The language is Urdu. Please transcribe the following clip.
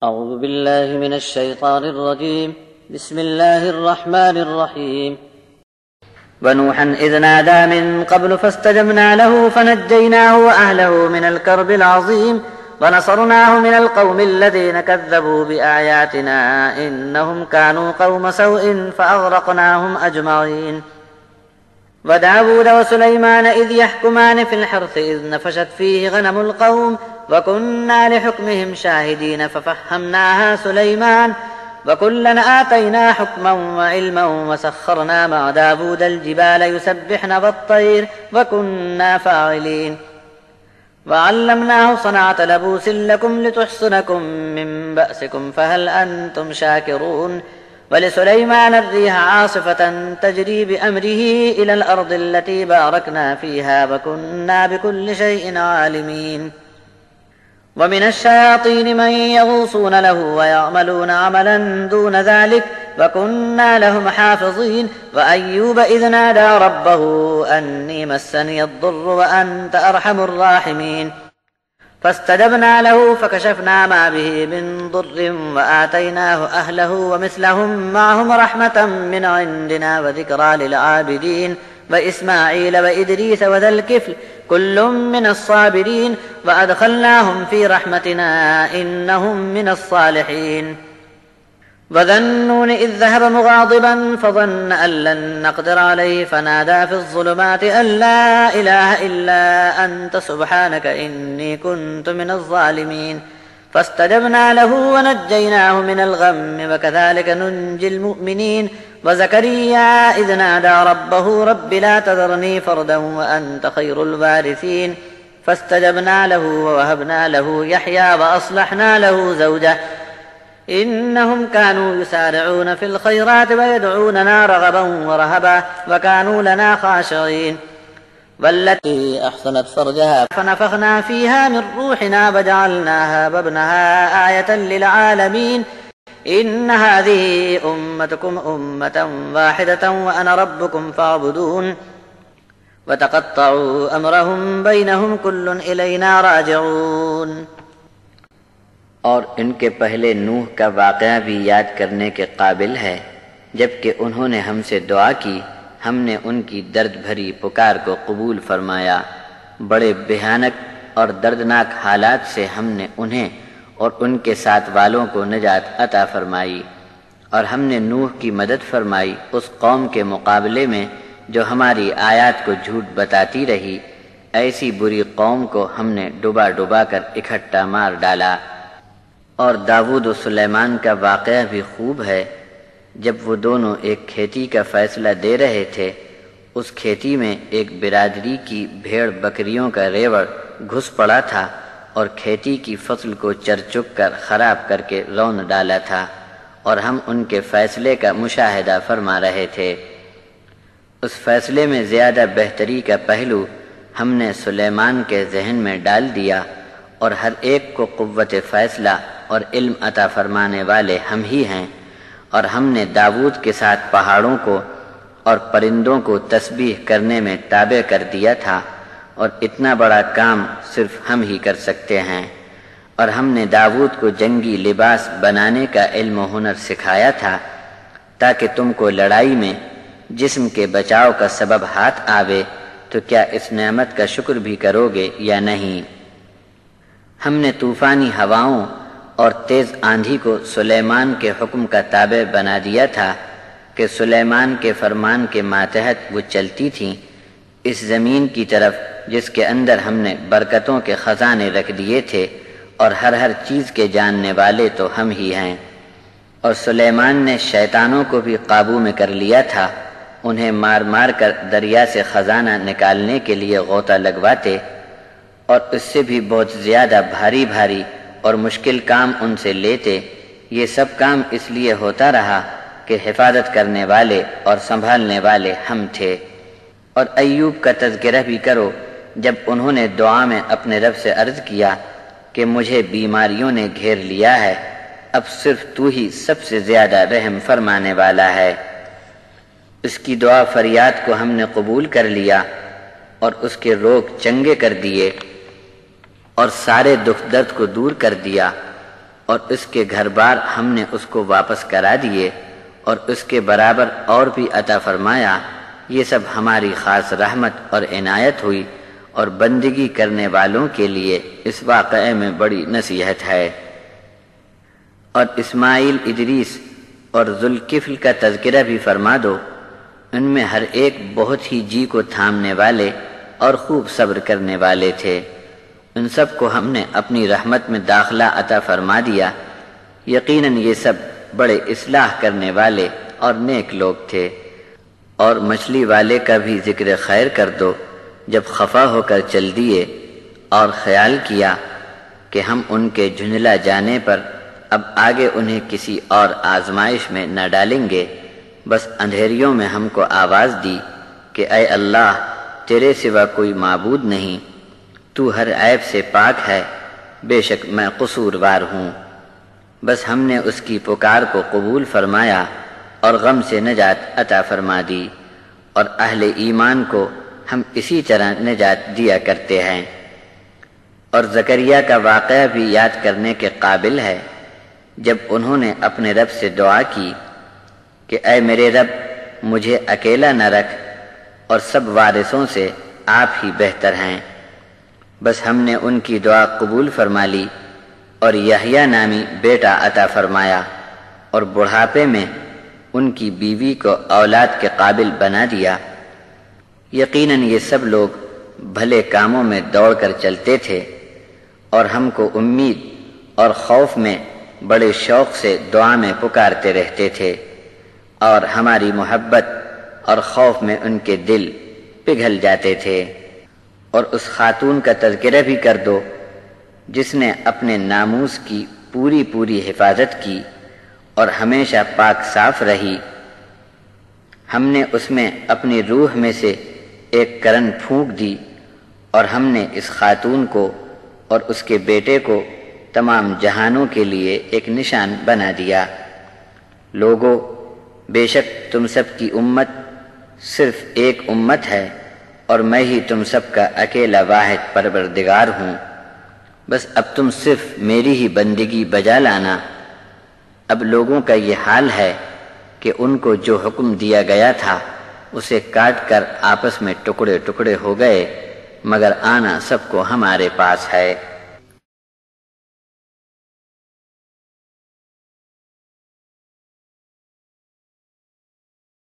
أعوذ بالله من الشيطان الرجيم. بسم الله الرحمن الرحيم. ونوحا إذ نادى من قبل فاستجبنا له فنجيناه وأهله من الكرب العظيم ونصرناه من القوم الذين كذبوا بآياتنا إنهم كانوا قوم سوء فأغرقناهم أجمعين. وداود وسليمان إذ يحكمان في الحرث إذ نفشت فيه غنم القوم وكنا لحكمهم شاهدين ففهمناها سليمان وكلا آتينا حكما وعلما وسخرنا مع داود الجبال يسبحن والطير وكنا فاعلين. وعلمناه صنعة لبوس لكم لتحصنكم من بأسكم فهل أنتم شاكرون. ولسليمان الريح عاصفة تجري بأمره إلى الأرض التي باركنا فيها وكنا بكل شيء عالمين. ومن الشياطين من يغوصون له ويعملون عملا دون ذلك وكنا لهم حافظين. وأيوب إذ نادى ربه أني مسني الضر وأنت أرحم الراحمين فاستجبنا له فكشفنا ما به من ضر وآتيناه أهله ومثلهم معهم رحمة من عندنا وذكرى للعابدين. وإسماعيل وإدريس وذا الكفل كل من الصابرين وأدخلناهم في رحمتنا إنهم من الصالحين. وذا النون إذ ذهب مغاضبا فظن أن لن نقدر عليه فنادى في الظلمات أن لا إله إلا أنت سبحانك إني كنت من الظالمين. فاستجبنا له ونجيناه من الغم وكذلك ننجي المؤمنين. وزكريا إذ نادى ربه رب لا تذرني فردا وأنت خير الوارثين فاستجبنا له ووهبنا له يحيى وأصلحنا له زوجه إنهم كانوا يسارعون في الخيرات ويدعوننا رغبا ورهبا وكانوا لنا خاشعين. والتي أحصنت فرجها فنفخنا فيها من روحنا وجعلناها وابنها آية للعالمين. إن هذه أمتكم أمة واحدة وأنا ربكم فاعبدون. وتقطعوا أمرهم بينهم كل إلينا راجعون. اور ان کے پہلے نوح کا واقعہ بھی یاد کرنے کے قابل ہے، جبکہ انہوں نے ہم سے دعا کی، ہم نے ان کی درد بھری پکار کو قبول فرمایا۔ بڑے بھیانک اور دردناک حالات سے ہم نے انہیں اور ان کے ساتھ والوں کو نجات عطا فرمائی، اور ہم نے نوح کی مدد فرمائی اس قوم کے مقابلے میں جو ہماری آیات کو جھوٹ بتاتی رہی۔ ایسی بری قوم کو ہم نے ڈبا ڈبا کر اکٹھا مار ڈالا۔ اور داود و سلیمان کا واقعہ بھی خوب ہے۔ جب وہ دونوں ایک کھیتی کا فیصلہ دے رہے تھے، اس کھیتی میں ایک برادری کی بھیڑ بکریوں کا ریوڑ گھس پڑا تھا اور کھیتی کی فصل کو چر چک کر خراب کر کے رون ڈالا تھا، اور ہم ان کے فیصلے کا مشاہدہ فرما رہے تھے۔ اس فیصلے میں زیادہ بہتری کا پہلو ہم نے سلیمان کے ذہن میں ڈال دیا، اور ہر ایک کو قوت فیصلہ اور علم عطا فرمانے والے ہم ہی ہیں۔ اور ہم نے داود کے ساتھ پہاڑوں کو اور پرندوں کو تسبیح کرنے میں تابع کر دیا تھا، اور اتنا بڑا کام صرف ہم ہی کر سکتے ہیں۔ اور ہم نے داود کو جنگی لباس بنانے کا علم و ہنر سکھایا تھا، تاکہ تم کو لڑائی میں جسم کے بچاؤ کا سبب ہاتھ آوے تو کیا اس نعمت کا شکر بھی کرو گے یا نہیں۔ ہم نے طوفانی ہواؤں اور تیز آندھی کو سلیمان کے حکم کا تابع بنا دیا تھا کہ سلیمان کے فرمان کے ماتحت وہ چلتی تھیں اس زمین کی طرف جس کے اندر ہم نے برکتوں کے خزانے رکھ دیے تھے، اور ہر چیز کے جاننے والے تو ہم ہی ہیں۔ اور سلیمان نے شیطانوں کو بھی قابو میں کر لیا تھا، انہیں مار مار کر دریا سے خزانہ نکالنے کے لیے غوطہ لگواتے، اور اس سے بھی بہت زیادہ بھاری اور مشکل کام ان سے لیتے۔ یہ سب کام اس لیے ہوتا رہا کہ حفاظت کرنے والے اور سنبھالنے والے ہم تھے۔ اور ایوب کا تذکرہ بھی کرو، جب انہوں نے دعا میں اپنے رب سے عرض کیا کہ مجھے بیماریوں نے گھیر لیا ہے، اب صرف تو ہی سب سے زیادہ رحم فرمانے والا ہے۔ اس کی دعا فریاد کو ہم نے قبول کر لیا اور اس کے روگ چنگے کر دیے اور سارے دکھ درد کو دور کر دیا، اور اس کے گھر بار ہم نے اس کو واپس کرا دیے اور اس کے برابر اور بھی عطا فرمایا، یہ سب ہماری خاص رحمت اور عنایت ہوئی، اور بندگی کرنے والوں کے لیے اس واقعے میں بڑی نصیحت ہے۔ اور اسماعیل، ادریس اور ذوالکفل کا تذکرہ بھی فرما دو، ان میں ہر ایک بہت ہی جی کو تھامنے والے اور خوب صبر کرنے والے تھے۔ ان سب کو ہم نے اپنی رحمت میں داخلہ عطا فرما دیا، یقیناً یہ سب بڑے اصلاح کرنے والے اور نیک لوگ تھے۔ اور مچھلی والے کا بھی ذکر خیر کر دو، جب خفا ہو کر چل دیے اور خیال کیا کہ ہم ان کے جھنجلا جانے پر اب آگے انہیں کسی اور آزمائش میں نہ ڈالیں گے، بس اندھیریوں میں ہم کو آواز دی کہ اے اللہ، تیرے سوا کوئی معبود نہیں، تو ہر عیب سے پاک ہے، بے شک میں قصوروار ہوں۔ بس ہم نے اس کی پکار کو قبول فرمایا اور غم سے نجات عطا فرما دی، اور اہل ایمان کو ہم اسی طرح نجات دیا کرتے ہیں۔ اور زکریا کا واقعہ بھی یاد کرنے کے قابل ہے، جب انہوں نے اپنے رب سے دعا کی کہ اے میرے رب، مجھے اکیلا نہ رکھ، اور سب وارثوں سے آپ ہی بہتر ہیں۔ بس ہم نے ان کی دعا قبول فرما لی اور یحییٰ نامی بیٹا عطا فرمایا، اور بڑھاپے میں ان کی بیوی کو اولاد کے قابل بنا دیا۔ یقیناً یہ سب لوگ بھلے کاموں میں دوڑ کر چلتے تھے، اور ہم کو امید اور خوف میں بڑے شوق سے دعا میں پکارتے رہتے تھے، اور ہماری محبت اور خوف میں ان کے دل پگھل جاتے تھے۔ اور اس خاتون کا تذکرہ بھی کر دو جس نے اپنے ناموس کی پوری حفاظت کی اور ہمیشہ پاک صاف رہی۔ ہم نے اس میں اپنی روح میں سے ایک کرن پھونک دی، اور ہم نے اس خاتون کو اور اس کے بیٹے کو تمام جہانوں کے لیے ایک نشان بنا دیا۔ لوگو، بے شک تم سب کی امت صرف ایک امت ہے، اور میں ہی تم سب کا اکیلا واحد پروردگار ہوں، بس اب تم صرف میری ہی بندگی بجا لانا۔ اب لوگوں کا یہ حال ہے کہ ان کو جو حکم دیا گیا تھا اسے کاٹ کر آپس میں ٹکڑے ٹکڑے ہو گئے، مگر آنا سب کو ہمارے پاس ہے۔